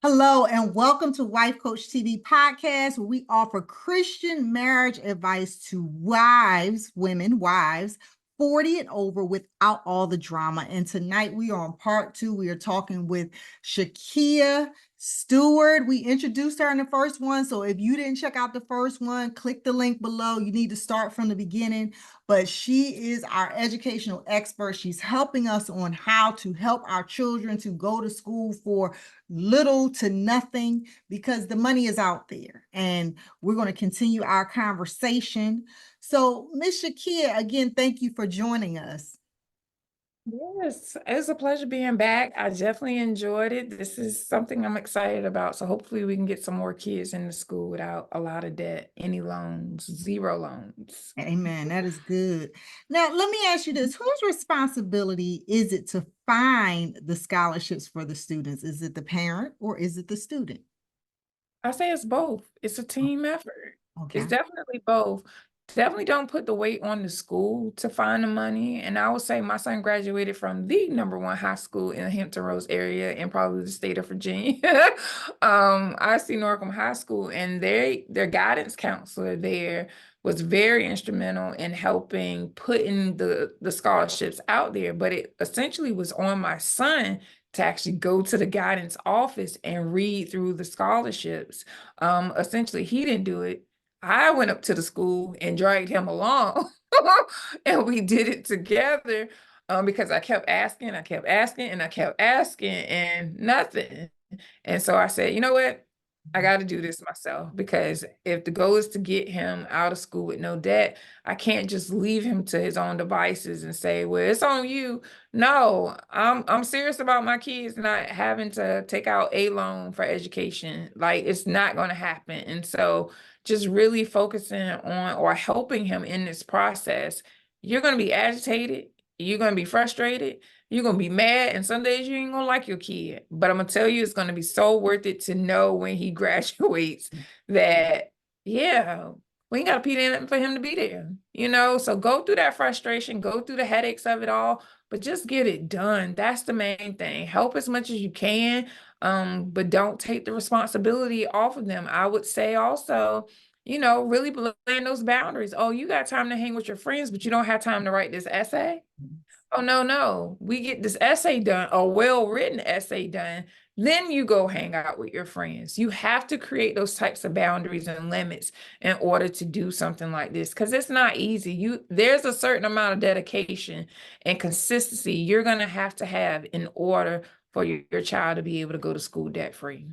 Hello and welcome to Wife Coach TV podcast, where we offer Christian marriage advice to wives 40 and over without all the drama. And tonight we are on part 2. We are talking with 𝗪𝗂𝗪. We introduced her in the first one. So if you didn't check out the first one, click the link below. You need to start from the beginning. But she is our educational expert. She's helping us on how to help our children to go to school for little to nothing because the money is out there. And we're going to continue our conversation. So, Miss 𝗪𝗂𝗪, again, thank you for joining us. Yes, it's a pleasure being back. I definitely enjoyed it. This is something I'm excited about. So hopefully we can get some more kids into school without a lot of debt, any loans, zero loans. Amen. That is good. Now, let me ask you this. Whose responsibility is it to find the scholarships for the students? Is it the parent or is it the student? I say it's both. It's a team effort. Okay. It's definitely both. Definitely don't put the weight on the school to find the money. And I would say my son graduated from the #1 high school in the Hampton Roads area and probably the state of Virginia. I see 𝗬𝗏𝗵 High School, and their guidance counselor there was very instrumental in helping putting the scholarships out there. But it essentially was on my son to actually go to the guidance office and read through the scholarships. Essentially, he didn't do it. I went up to the school and dragged him along and we did it together because I kept asking, and I kept asking and nothing. And so I said, you know what? I got to do this myself, because if the goal is to get him out of school with no debt, I can't just leave him to his own devices and say, well, it's on you. No, I'm serious about my kids not having to take out a loan for education. Like, it's not going to happen. And so just really focusing on or helping him in this process. You're going to be agitated. You're going to be frustrated. You're going to be mad, and some days you ain't going to like your kid. But I'm going to tell you, it's going to be so worth it to know when he graduates that, yeah, we ain't got to pay in for him to be there, So go through that frustration, go through the headaches of it all, but just get it done. That's the main thing. Help as much as you can, but don't take the responsibility off of them. I would say also, really plan those boundaries. Oh, you got time to hang with your friends, but you don't have time to write this essay? Oh, no. We get this essay done, a well-written essay done, then you go hang out with your friends. You have to create those types of boundaries and limits in order to do something like this, because it's not easy. There's a certain amount of dedication and consistency you're going to have in order for your child to be able to go to school debt-free.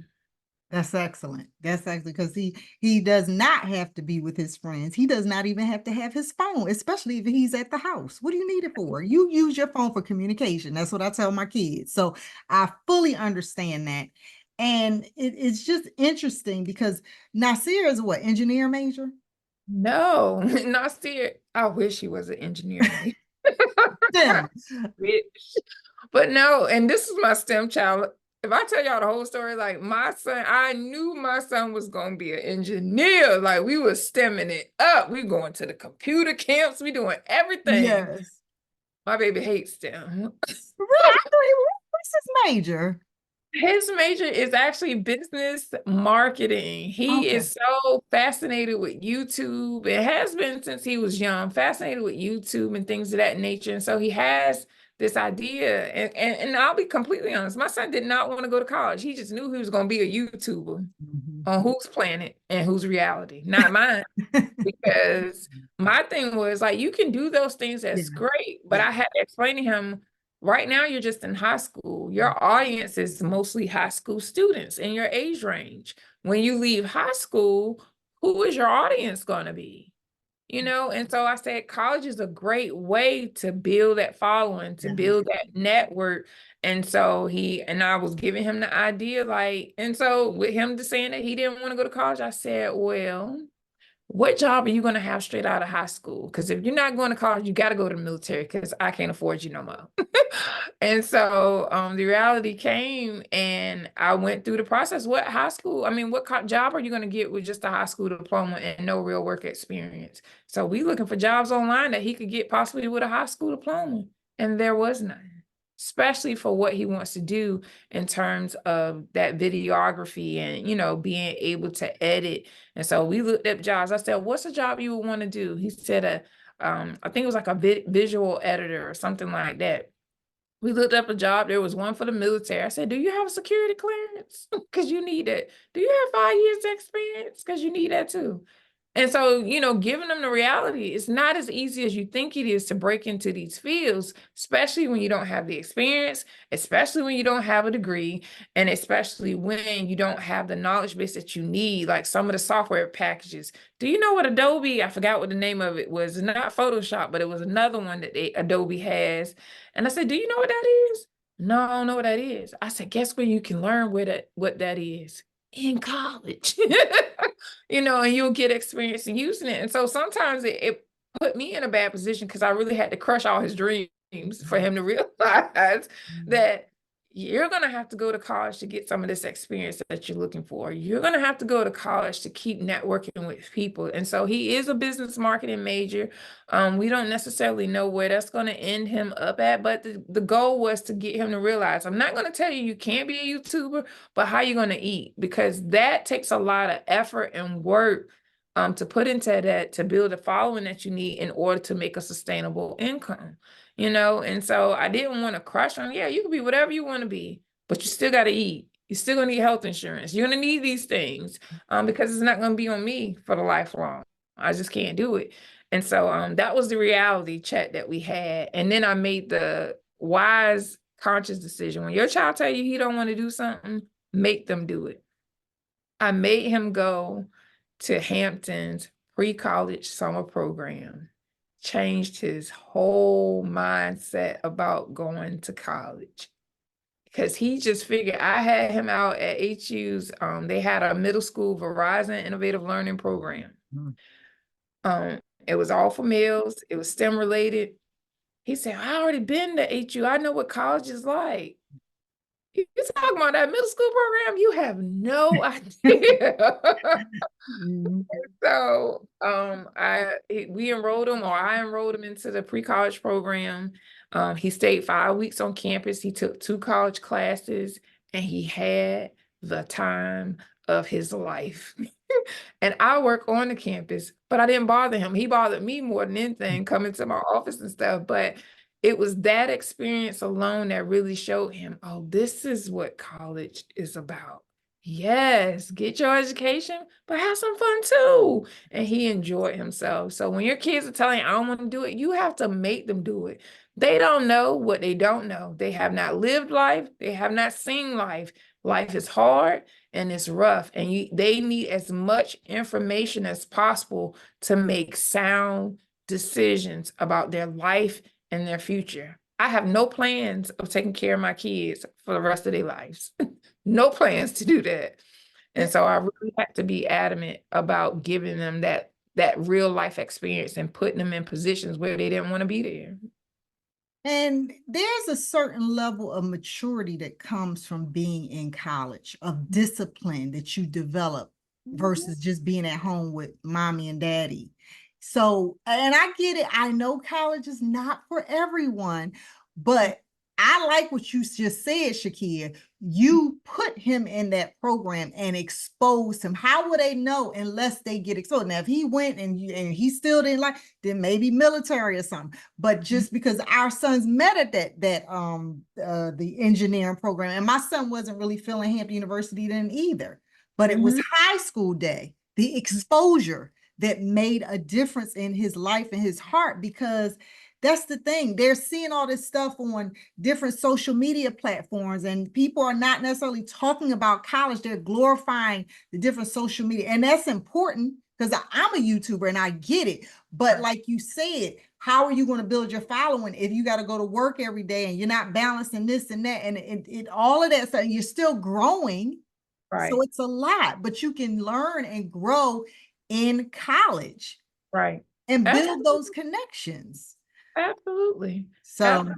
That's excellent. That's excellent, because he does not have to be with his friends. He does not even have to have his phone, especially if he's at the house. What do you need it for? You use your phone for communication. That's what I tell my kids. So I fully understand that. And it's just interesting because 𝗪𝗫𝗪 is what, engineer major? No, 𝗪𝗫𝗪, I wish he was an engineer. STEM. But no, and this is my STEM child. If I tell y'all the whole story, like my son, I knew my son was going to be an engineer. Like, we were stemming it up. We going to the computer camps. We doing everything. Yes. My baby hates STEM. Really? I thought what's his major? His major is actually business marketing. He is so fascinated with YouTube. It has been since he was young, fascinated with YouTube and things of that nature. And so he has this idea. And I'll be completely honest, my son did not want to go to college. He just knew he was going to be a YouTuber on whose planet and whose reality, not mine. Because my thing was, like, you can do those things, that's great. But I had to explain to him, right now, you're just in high school. Your audience is mostly high school students in your age range. When you leave high school, who is your audience going to be? And so I said, college is a great way to build that following, to build that network. And so I was giving him the idea, and so with him just saying that he didn't want to go to college, I said, well, what job are you going to have straight out of high school? Because if you're not going to college, you got to go to the military, because I can't afford you no more. And so the reality came, and I went through the process. What job are you going to get with just a high school diploma and no real work experience? So we looking for jobs online that he could get possibly with a high school diploma, and there was none. especially for what he wants to do in terms of that videography and, you know, being able to edit. And so we looked up jobs. I said, what's a job you would want to do? He said, I think it was like a visual editor or something like that. We looked up a job. There was one for the military. I said, do you have a security clearance? Because you need it. Do you have 5 years experience? Because you need that too. And so, you know, giving them the reality, it's not as easy as you think it is to break into these fields, especially when you don't have the experience, especially when you don't have a degree, and especially when you don't have the knowledge base that you need, like some of the software packages. Do you know what Adobe, I forgot what the name of it was, not Photoshop, but it was another one that Adobe has. And I said, do you know what that is? No, I don't know what that is. I said, guess where you can learn what that is? In college. You know, and you'll get experience in using it. And so sometimes it put me in a bad position because I really had to crush all his dreams for him to realize that you're going to have to go to college to get some of this experience that you're looking for. You're going to have to go to college to keep networking with people. And so he is a business marketing major. We don't necessarily know where that's going to end him up at, but the goal was to get him to realize, I'm not going to tell you you can't be a YouTuber, but how you going to eat? Because that takes a lot of effort and work to put into that, to build a following that you need in order to make a sustainable income. You know, and so I didn't want to crush on, yeah, you can be whatever you want to be, but you still got to eat. You're still going to need health insurance. You're going to need these things because it's not going to be on me for the lifelong. I just can't do it. And so that was the reality check that we had. And then I made the wise, conscious decision. When your child tell you he don't want to do something, make them do it. I made him go to Hampton's pre-college summer program. Changed his whole mindset about going to college because he just figured, I had him out at HU's. They had a middle school Verizon Innovative Learning Program. It was all for males. It was STEM related. He said, I already been to HU. I know what college is like. You talking about that middle school program? You have no idea. So we enrolled him, or I enrolled him into the pre-college program. He stayed 5 weeks on campus. He took 2 college classes, and he had the time of his life. And I work on the campus, but I didn't bother him. He bothered me more than anything, coming to my office and stuff. But it was that experience alone that really showed him, oh, this is what college is about. Yes, get your education, but have some fun too. And he enjoyed himself. So when your kids are telling you, I don't want to do it, you have to make them do it. They don't know what they don't know. They have not lived life. They have not seen life. Life is hard and it's rough. And they need as much information as possible to make sound decisions about their life and their future. I have no plans of taking care of my kids for the rest of their lives. No plans to do that. And so I really had to be adamant about giving them that real life experience and putting them in positions where they didn't want to be there. And there's a certain level of maturity that comes from being in college, of discipline that you develop versus just being at home with mommy and daddy. So, and I get it. I know college is not for everyone, but I like what you just said, 𝗪𝗂. You put him in that program and exposed him. How would they know unless they get exposed? Now, if he went and he still didn't like, then maybe military or something. But just because our sons met at the engineering program, and my son wasn't really feeling Hampton University then either, but it was high school day, the exposure that made a difference in his life and his heart, because that's the thing. They're seeing all this stuff on different social media platforms, and people are not necessarily talking about college. They're glorifying the different social media. And that's important because I'm a YouTuber and I get it. But like you said, how are you going to build your following if you got to go to work every day and you're not balancing this and that and all of that stuff? You're still growing. Right. So it's a lot, but you can learn and grow in college. Right. And build those connections. Absolutely. So,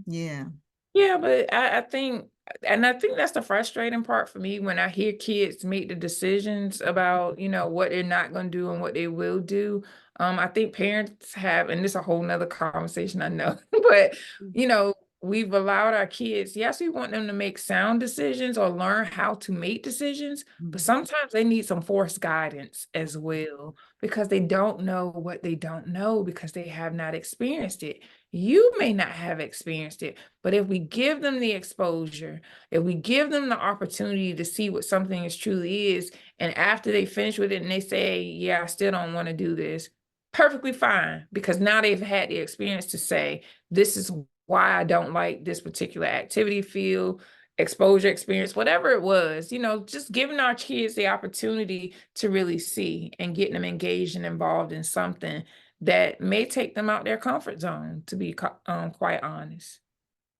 yeah. Yeah, but I think that's the frustrating part for me when I hear kids make the decisions about, you know, what they're not going to do and what they will do. I think parents have, and this is a whole nother conversation, I know, but, you know, we've allowed our kids, yes, we want them to make sound decisions or learn how to make decisions, but sometimes they need some forced guidance as well because they don't know what they don't know because they have not experienced it. You may not have experienced it, but if we give them the exposure, if we give them the opportunity to see what something is truly is, and after they finish with it and they say, yeah, I still don't want to do this, perfectly fine, because now they've had the experience to say, this is why I don't like this particular activity field, exposure experience, whatever it was, just giving our kids the opportunity to really see and getting them engaged and involved in something that may take them out their comfort zone, to be quite honest.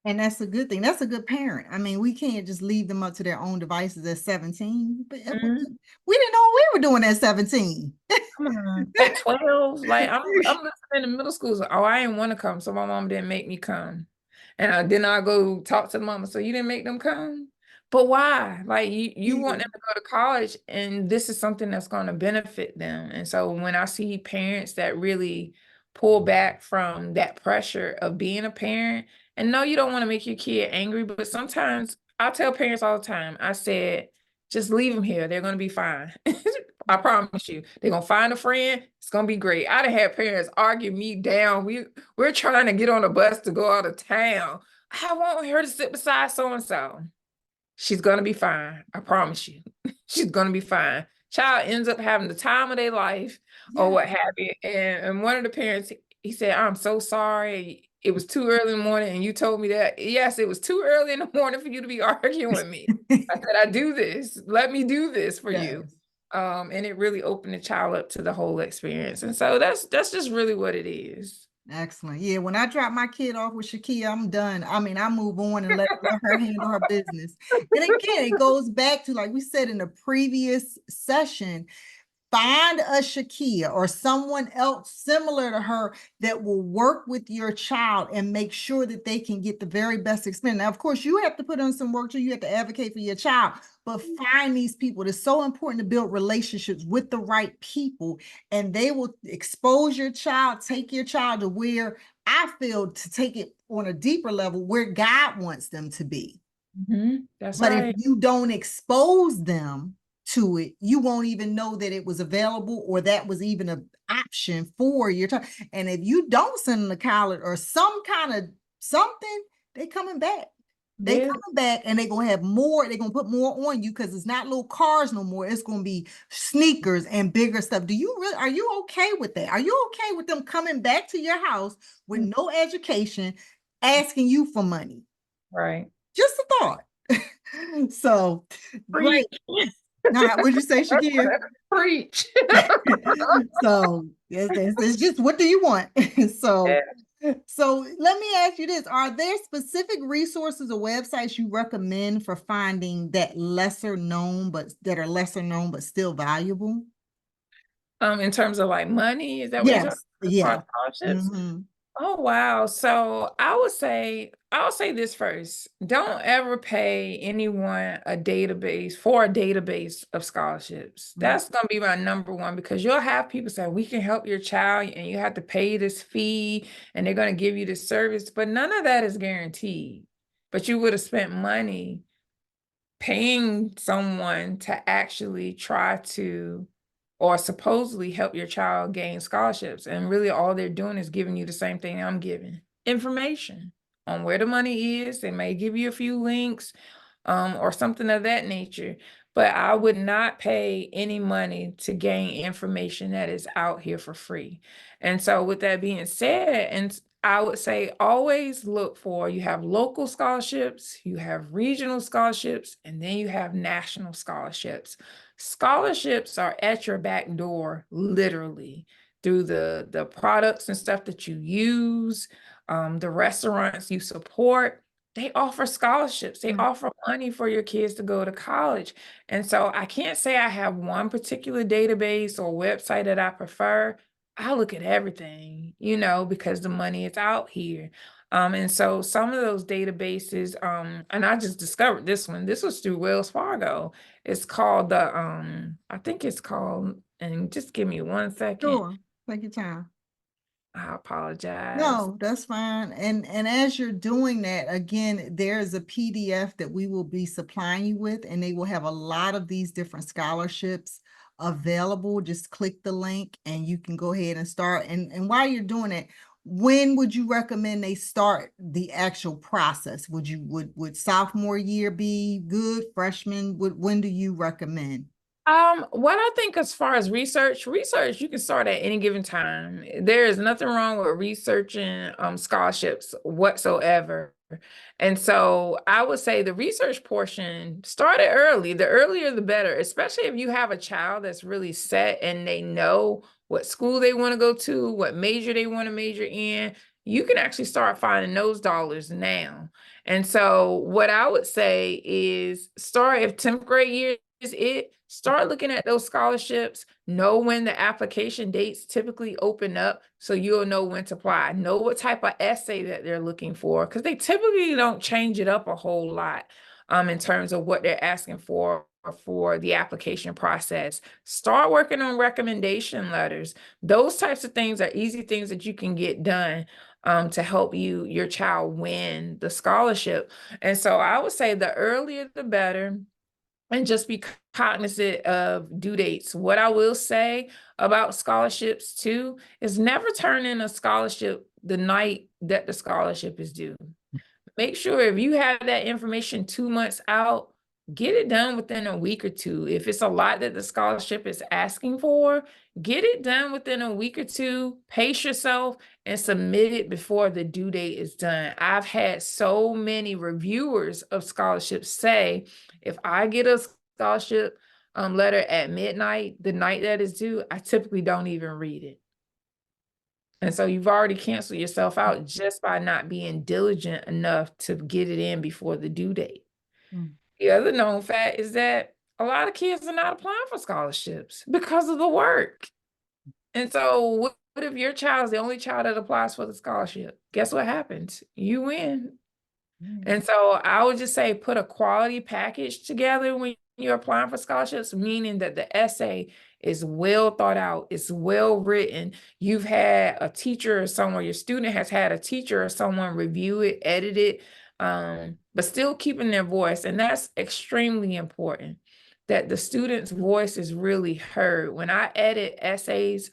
And that's a good thing. That's a good parent. I mean, we can't just leave them up to their own devices at 17. But we didn't know what we were doing at 17. Come on. At 12, like I'm listening in the middle school. So, oh, I didn't want to come, so my mom didn't make me come. And then I go talk to the mama. So you didn't make them come? But why? Like you want them to go to college, and this is something that's going to benefit them. And so when I see parents that really pull back from that pressure of being a parent, and no, you don't want to make your kid angry, but sometimes I tell parents all the time, I said, just leave them here. They're going to be fine. I promise you, they're going to find a friend. It's going to be great. I done had parents argue me down. We're trying to get on a bus to go out of town. I want her to sit beside so-and-so. She's going to be fine. I promise you. She's going to be fine. Child ends up having the time of their life or what have you. And one of the parents, he said, I'm so sorry. It was too early in the morning and you told me that. Yes, it was too early in the morning for you to be arguing with me. I said, I do this. Let me do this for you. And it really opened the child up to the whole experience. And so that's just really what it is. Excellent. Yeah, when I drop my kid off with 𝗪𝗂, I'm done. I mean, I move on and let her handle her business. And again, it goes back to, like we said in the previous session, find a 𝗪𝗂 or someone else similar to her that will work with your child and make sure that they can get the very best experience. Now, of course, you have to put in some work too. You have to advocate for your child, but find these people. It's so important to build relationships with the right people, and they will expose your child, take your child to where I feel to take it on a deeper level where God wants them to be. That's but right. if you don't expose them to it, you won't even know that it was available or that was even an option for your child. And if you don't send them to college or some kind of something, they coming back. They coming back and they're gonna have more, they're gonna put more on you because it's not little cars no more. It's gonna be sneakers and bigger stuff. Are you okay with that? Are you okay with them coming back to your house with no education, asking you for money? Right. Just a thought. So great. Now, what'd you say, 𝗪𝗂? Preach. So it's just, what do you want? So let me ask you this. Are there specific resources or websites you recommend for finding that are lesser known, but still valuable? In terms of like money, is that what you're talking about? Yeah. Scholarships? Oh, wow. So I'll say this first. Don't ever pay anyone a database of scholarships. That's going to be my number one, because you'll have people say, we can help your child and you have to pay this fee and they're going to give you this service, but none of that is guaranteed. But you would have spent money paying someone to actually try to or supposedly help your child gain scholarships. And really all they're doing is giving you the same thing I'm giving: information on where the money is. They may give you a few links or something of that nature, but I would not pay any money to gain information that is out here for free. And so with that being said, and I would say always look for, you have local scholarships, you have regional scholarships, and then you have national scholarships. Scholarships are at your back door, literally, through the products and stuff that you use, the restaurants you support. They offer scholarships. They offer money for your kids to go to college. And so I can't say I have one particular database or website that I prefer. I look at everything, because the money is out here. And so some of those databases, and I just discovered this one. This was through Wells Fargo. It's called I think it's called, and just give me 1 second. Sure, take your time. I apologize. No, that's fine. And as you're doing that, again, there's a PDF that we will be supplying you with, and they will have a lot of these different scholarships available. Just click the link and you can go ahead and start. And while you're doing it, when would you recommend they start the actual process? Would sophomore year be good? Freshman, when do you recommend? What I think as far as research, you can start at any given time. There is nothing wrong with researching scholarships whatsoever. And so I would say the research portion started early. The earlier the better, especially if you have a child that's really set and they know what school they want to go to, what major they want to major in. You can actually start finding those dollars now. And so what I would say is start if 10th grade year is it, start looking at those scholarships, know when the application dates typically open up so you'll know when to apply, know what type of essay that they're looking for, because they typically don't change it up a whole lot in terms of what they're asking for the application process. Start working on recommendation letters. Those types of things are easy things that you can get done to help your child win the scholarship. And so I would say the earlier the better. And just be cognizant of due dates. What I will say about scholarships too is never turn in a scholarship the night that the scholarship is due. Make sure if you have that information 2 months out, get it done within a week or two. If it's a lot that the scholarship is asking for, get it done within a week or two, pace yourself, and submit it before the due date is done. I've had so many reviewers of scholarships say, if I get a scholarship letter at midnight, the night that is due, I typically don't even read it. And so you've already canceled yourself out just by not being diligent enough to get it in before the due date. Mm. The other known fact is that a lot of kids are not applying for scholarships because of the work. And so what if your child is the only child that applies for the scholarship? Guess what happens? You win. And so I would just say put a quality package together when you're applying for scholarships, meaning that the essay is well thought out, it's well written. You've had a teacher or someone, your student has had a teacher or someone review it, edit it, but still keeping their voice. And that's extremely important, that the student's voice is really heard. When I edit essays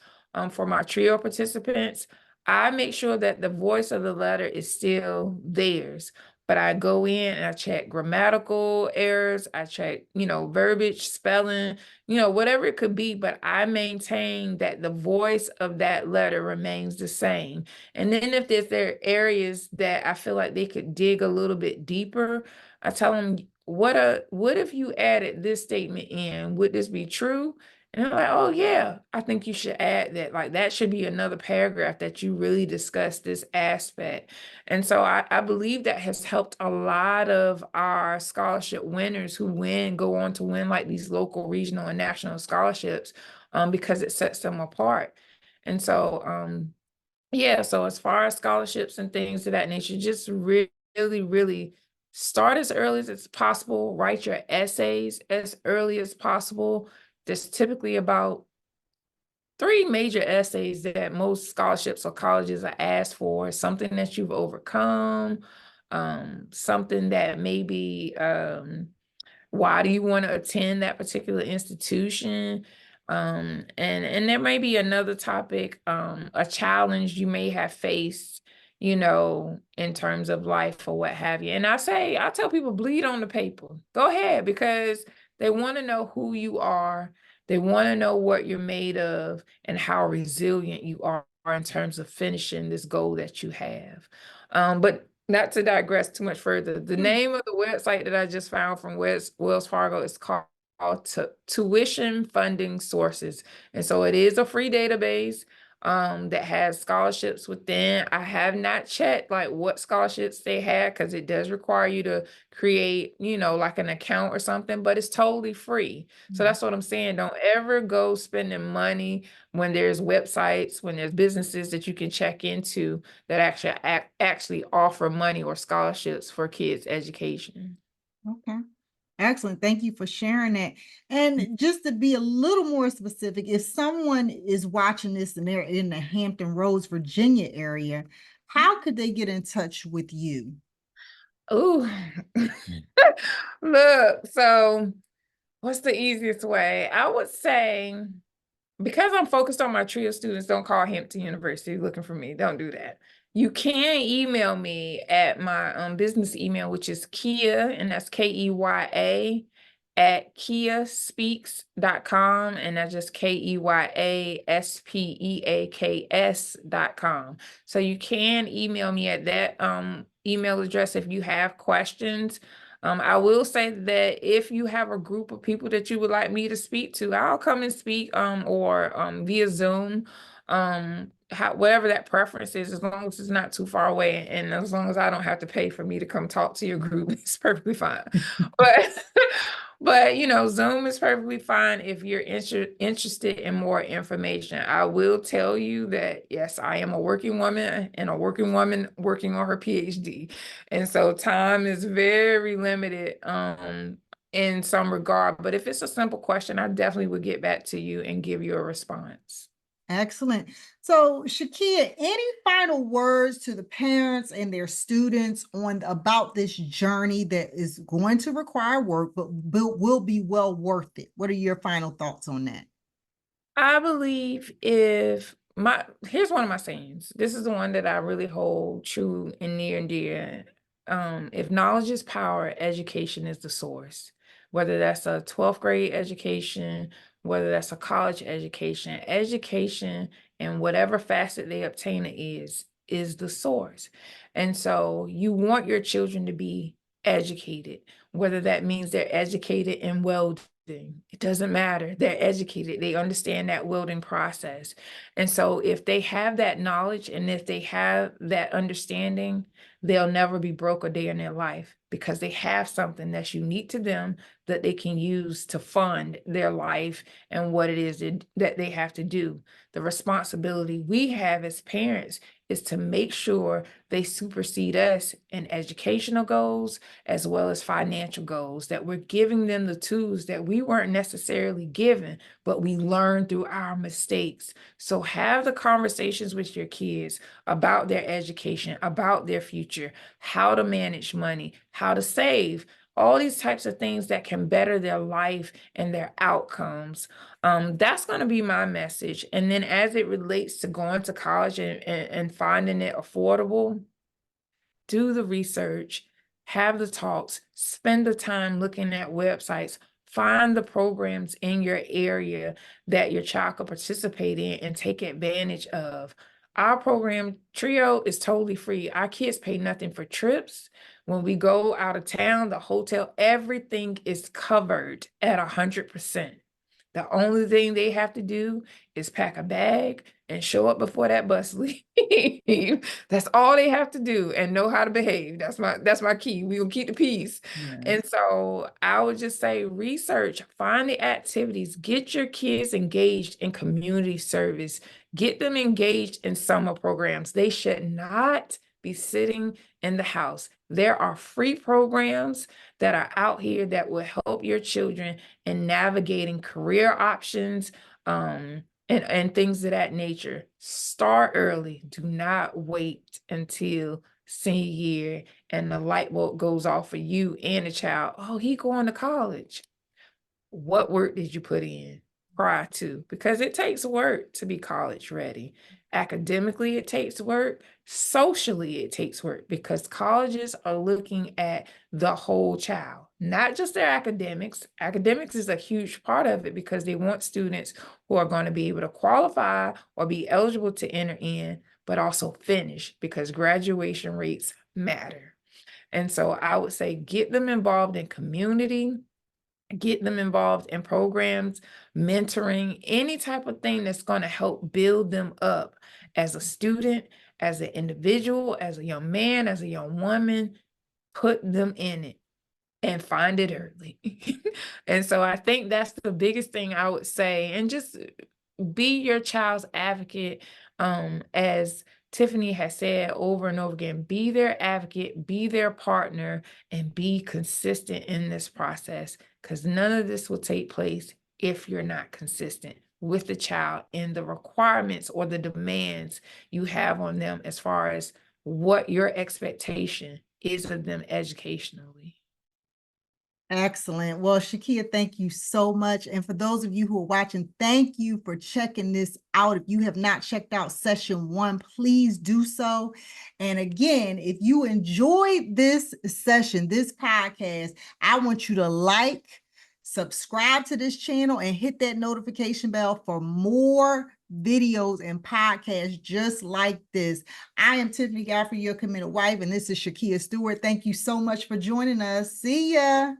for my TRIO participants, I make sure that the voice of the letter is still theirs. But I go in and I check grammatical errors, I check, verbiage, spelling, whatever it could be, but I maintain that the voice of that letter remains the same. And then if there are areas that I feel like they could dig a little bit deeper, I tell them, what if you added this statement in? Would this be true? And they're like, oh yeah, I think you should add that. Like that should be another paragraph that you really discuss this aspect. And so I believe that has helped a lot of our scholarship winners who go on to win like these local, regional, and national scholarships because it sets them apart. And so, yeah, so as far as scholarships and things of that nature, just really, really start as early as possible, write your essays as early as possible. There's typically about 3 major essays that most scholarships or colleges are asked for: something that you've overcome, something that maybe why do you want to attend that particular institution? And there may be another topic, a challenge you may have faced, in terms of life or what have you. And I tell people, bleed on the paper. Go ahead, because they want to know who you are. They want to know what you're made of and how resilient you are in terms of finishing this goal that you have. But not to digress too much further, the name of the website that I just found from Wells Fargo is called Tuition Funding Sources. And so it is a free database that has scholarships within. I have not checked like what scholarships they had, because it does require you to create, like an account or something, but it's totally free. So that's what I'm saying. Don't ever go spending money when there's websites, when there's businesses that you can check into that actually offer money or scholarships for kids' education. Okay. Excellent. Thank you for sharing that. And just to be a little more specific, if someone is watching this and they're in the Hampton Roads, Virginia area, how could they get in touch with you? Oh, look, so what's the easiest way? I would say, because I'm focused on my trio students, don't call Hampton University looking for me. Don't do that. You can email me at my business email, which is Kia, and that's KEYA at 𝗬𝗏𝗄𝑠peaks.com, and that's just KEYASPEAKS.com. So you can email me at that email address if you have questions. I will say that if you have a group of people that you would like me to speak to, I'll come and speak or via Zoom, whatever that preference is, as long as it's not too far away and as long as I don't have to pay for me to come talk to your group, it's perfectly fine. But but you know, Zoom is perfectly fine if you're interested in more information. I will tell you that yes, I am a working woman and a working woman working on her PhD. And so time is very limited in some regard. But if it's a simple question, I definitely would get back to you and give you a response. Excellent. So, 𝗪𝗂𝗍, any final words to the parents and their students on about this journey that is going to require work, but will be well worth it? What are your final thoughts on that? I believe here's one of my sayings. This is the one that I really hold true and near and dear. If knowledge is power, education is the source. Whether that's a 12th grade education, whether that's a college education, education in whatever facet they obtain it is the source. And so you want your children to be educated, whether that means they're educated in welding. It doesn't matter. They're educated. They understand that welding process. And so if they have that knowledge and if they have that understanding, they'll never be broke a day in their life because they have something that's unique to them that they can use to fund their life and what it is that they have to do. The responsibility we have as parents is to make sure they supersede us in educational goals as well as financial goals, that we're giving them the tools that we weren't necessarily given, but we learned through our mistakes. So have the conversations with your kids about their education, about their future, how to manage money, how to save, all these types of things that can better their life and their outcomes. That's going to be my message. And then as it relates to going to college and finding it affordable, do the research, have the talks, spend the time looking at websites, find the programs in your area that your child could participate in and take advantage of. Our program, Trio, is totally free. Our kids pay nothing for trips. When we go out of town, the hotel, everything is covered at 100%. The only thing they have to do is pack a bag and show up before that bus leave. That's all they have to do and know how to behave. That's my key. We will keep the peace. Yes. And so I would just say research, find the activities, get your kids engaged in community service, get them engaged in summer programs. They should not be sitting in the house. There are free programs that are out here that will help your children in navigating career options, and things of that nature. Start early. Do not wait until senior year and the light bulb goes off for you and the child. Oh, he going to college. What work did you put in prior to? Because it takes work to be college ready. Academically, it takes work. Socially, it takes work because colleges are looking at the whole child, not just their academics. Academics is a huge part of it because they want students who are going to be able to qualify or be eligible to enter in, but also finish because graduation rates matter. And so I would say get them involved in community, get them involved in programs, mentoring, any type of thing that's going to help build them up as a student, as an individual, as a young man, as a young woman. Put them in it and find it early. And so I think that's the biggest thing I would say. And just be your child's advocate as Tiffany has said over and over again, be their advocate, be their partner, and be consistent in this process, because none of this will take place if you're not consistent with the child in the requirements or the demands you have on them as far as what your expectation is of them educationally. Excellent. Well, 𝗪𝗂𝗍, thank you so much. And for those of you who are watching, thank you for checking this out. If you have not checked out session 1, please do so. And again, if you enjoyed this session, this podcast, I want you to like, subscribe to this channel, and hit that notification bell for more videos and podcasts just like this. I am Tiffany Godfrey, your committed wife, and this is 𝗪𝗂𝗍 Stewart. Thank you so much for joining us. See ya.